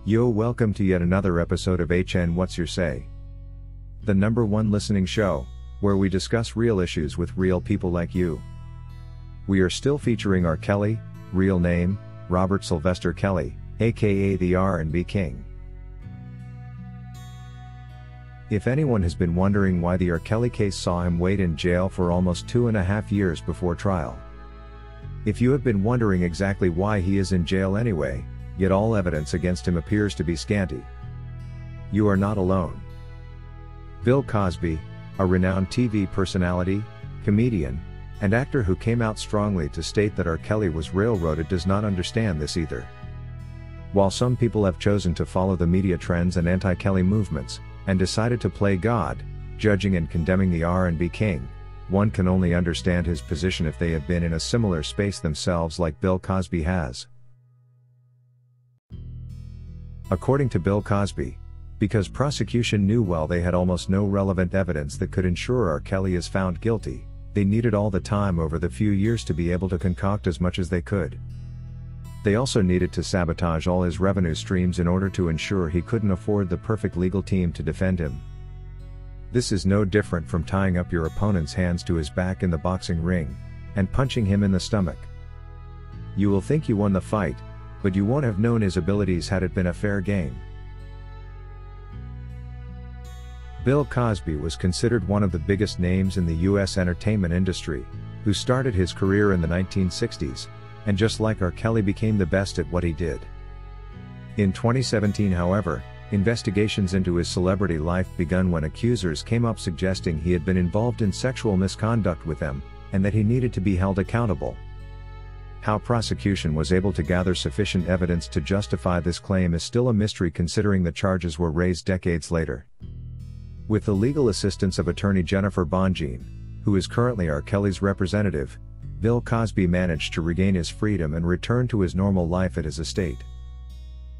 Yo, welcome to yet another episode of HN What's Your Say? The #1 listening show, where we discuss real issues with real people like you. We are still featuring R. Kelly, real name, Robert Sylvester Kelly, aka the R&B King. If anyone has been wondering why the R. Kelly case saw him wait in jail for almost 2.5 years before trial. If you have been wondering exactly why he is in jail anyway, yet all evidence against him appears to be scanty, you are not alone. Bill Cosby, a renowned TV personality, comedian, and actor who came out strongly to state that R. Kelly was railroaded, does not understand this either. While some people have chosen to follow the media trends and anti-Kelly movements, and decided to play God, judging and condemning the R&B King, one can only understand his position if they have been in a similar space themselves like Bill Cosby has. According to Bill Cosby, because prosecution knew well they had almost no relevant evidence that could ensure R. Kelly is found guilty, they needed all the time over the few years to be able to concoct as much as they could. They also needed to sabotage all his revenue streams in order to ensure he couldn't afford the perfect legal team to defend him. This is no different from tying up your opponent's hands to his back in the boxing ring, and punching him in the stomach. You will think you won the fight, but you won't have known his abilities had it been a fair game. Bill Cosby was considered one of the biggest names in the U.S. entertainment industry, who started his career in the 1960s, and just like R. Kelly became the best at what he did. In 2017, however, investigations into his celebrity life begun when accusers came up suggesting he had been involved in sexual misconduct with them, and that he needed to be held accountable. How prosecution was able to gather sufficient evidence to justify this claim is still a mystery, considering the charges were raised decades later. With the legal assistance of attorney Jennifer Bonjean, who is currently R. Kelly's representative, Bill Cosby managed to regain his freedom and return to his normal life at his estate.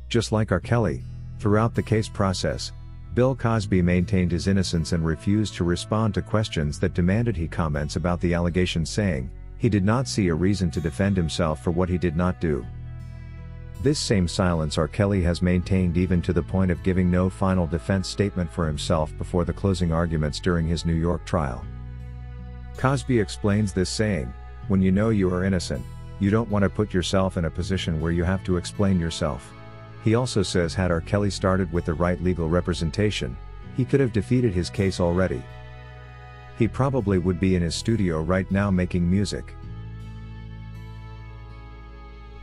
Just like R. Kelly, throughout the case process, Bill Cosby maintained his innocence and refused to respond to questions that demanded he comments about the allegations, saying he did not see a reason to defend himself for what he did not do. This same silence R. Kelly has maintained even to the point of giving no final defense statement for himself before the closing arguments during his New York trial. Cosby explains this, saying, "When you know you are innocent, you don't want to put yourself in a position where you have to explain yourself." He also says had R. Kelly started with the right legal representation, he could have defeated his case already. He probably would be in his studio right now making music.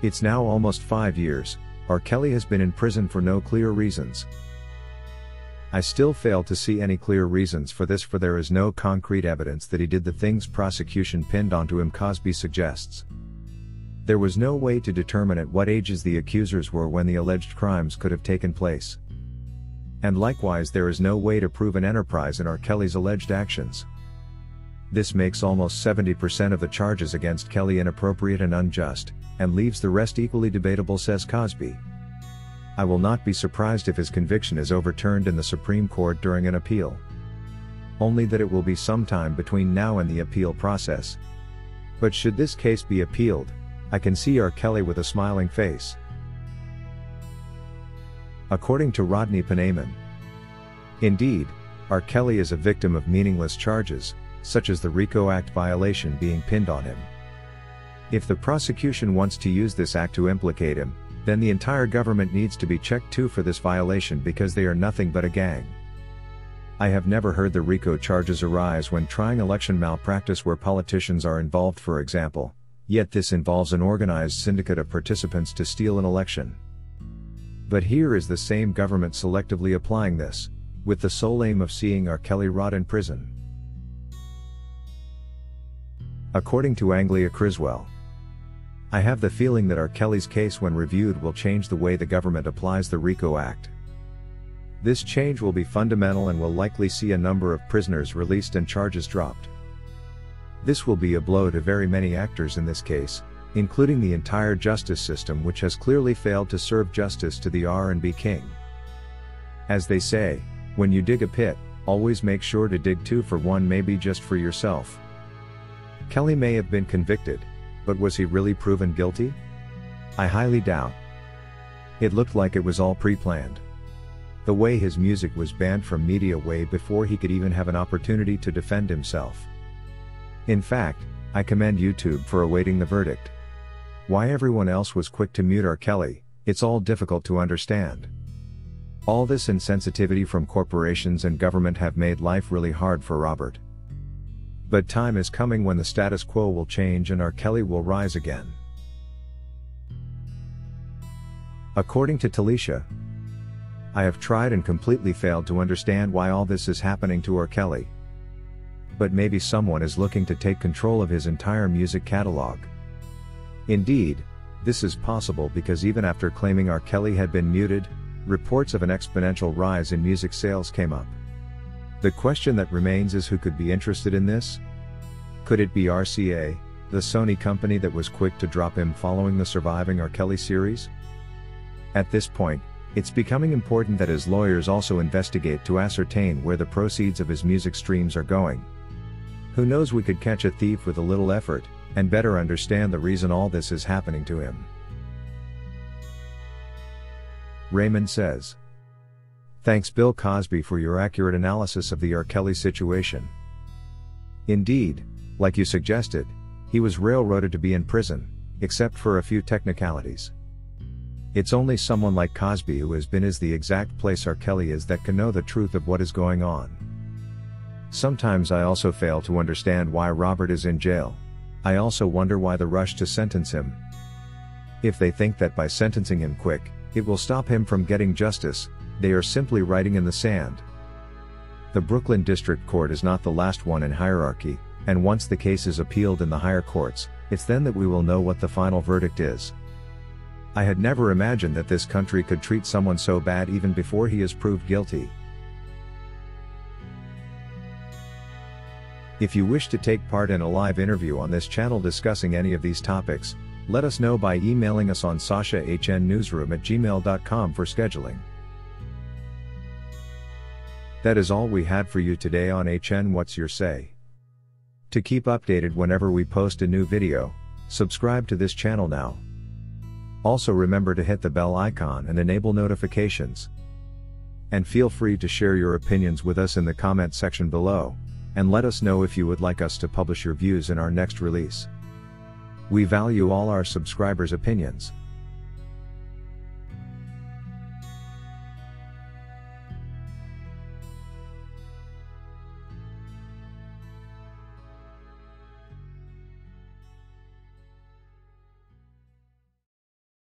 It's now almost 5 years, R. Kelly has been in prison for no clear reasons. I still fail to see any clear reasons for this, for there is no concrete evidence that he did the things prosecution pinned onto him, Cosby suggests. There was no way to determine at what ages the accusers were when the alleged crimes could have taken place. And likewise, there is no way to prove an enterprise in R. Kelly's alleged actions. This makes almost 70% of the charges against Kelly inappropriate and unjust, and leaves the rest equally debatable, says Cosby. I will not be surprised if his conviction is overturned in the Supreme Court during an appeal. Only that it will be sometime between now and the appeal process. But should this case be appealed, I can see R. Kelly with a smiling face. According to Rodney Panaman, indeed, R. Kelly is a victim of meaningless charges, such as the RICO Act violation being pinned on him. If the prosecution wants to use this act to implicate him, then the entire government needs to be checked too for this violation, because they are nothing but a gang. I have never heard the RICO charges arise when trying election malpractice where politicians are involved, for example, yet this involves an organized syndicate of participants to steal an election. But here is the same government selectively applying this, with the sole aim of seeing R. Kelly rot in prison. According to Anglia Criswell, I have the feeling that R. Kelly's case, when reviewed, will change the way the government applies the RICO Act. This change will be fundamental and will likely see a number of prisoners released and charges dropped. This will be a blow to very many actors in this case, including the entire justice system, which has clearly failed to serve justice to the R&B King. As they say, when you dig a pit, always make sure to dig two, for one may be just for yourself. Kelly may have been convicted, but was he really proven guilty? I highly doubt. It looked like it was all pre-planned. The way his music was banned from media way before he could even have an opportunity to defend himself. In fact, I commend YouTube for awaiting the verdict. Why everyone else was quick to mute R. Kelly, it's all difficult to understand. All this insensitivity from corporations and government have made life really hard for Robert. But time is coming when the status quo will change and R. Kelly will rise again. According to Talisha, I have tried and completely failed to understand why all this is happening to R. Kelly. But maybe someone is looking to take control of his entire music catalog. Indeed, this is possible because even after claiming R. Kelly had been muted, reports of an exponential rise in music sales came up. The question that remains is who could be interested in this? Could it be RCA, the Sony company that was quick to drop him following the Surviving R. Kelly series? At this point, it's becoming important that his lawyers also investigate to ascertain where the proceeds of his music streams are going. Who knows, we could catch a thief with a little effort, and better understand the reason all this is happening to him. Raymond says, "Thanks Bill Cosby for your accurate analysis of the R. Kelly situation. Indeed, like you suggested, he was railroaded to be in prison, except for a few technicalities. It's only someone like Cosby who has been in the exact place R. Kelly is that can know the truth of what is going on. Sometimes I also fail to understand why Robert is in jail. I also wonder why the rush to sentence him. If they think that by sentencing him quick, it will stop him from getting justice, they are simply writing in the sand. The Brooklyn District Court is not the last one in hierarchy, and once the case is appealed in the higher courts, it's then that we will know what the final verdict is. I had never imagined that this country could treat someone so bad even before he is proved guilty." If you wish to take part in a live interview on this channel discussing any of these topics, let us know by emailing us on sashahnnewsroom@gmail.com for scheduling. That is all we had for you today on HN What's Your Say? To keep updated whenever we post a new video, subscribe to this channel now. Also remember to hit the bell icon and enable notifications. And feel free to share your opinions with us in the comment section below, and let us know if you would like us to publish your views in our next release. We value all our subscribers' opinions.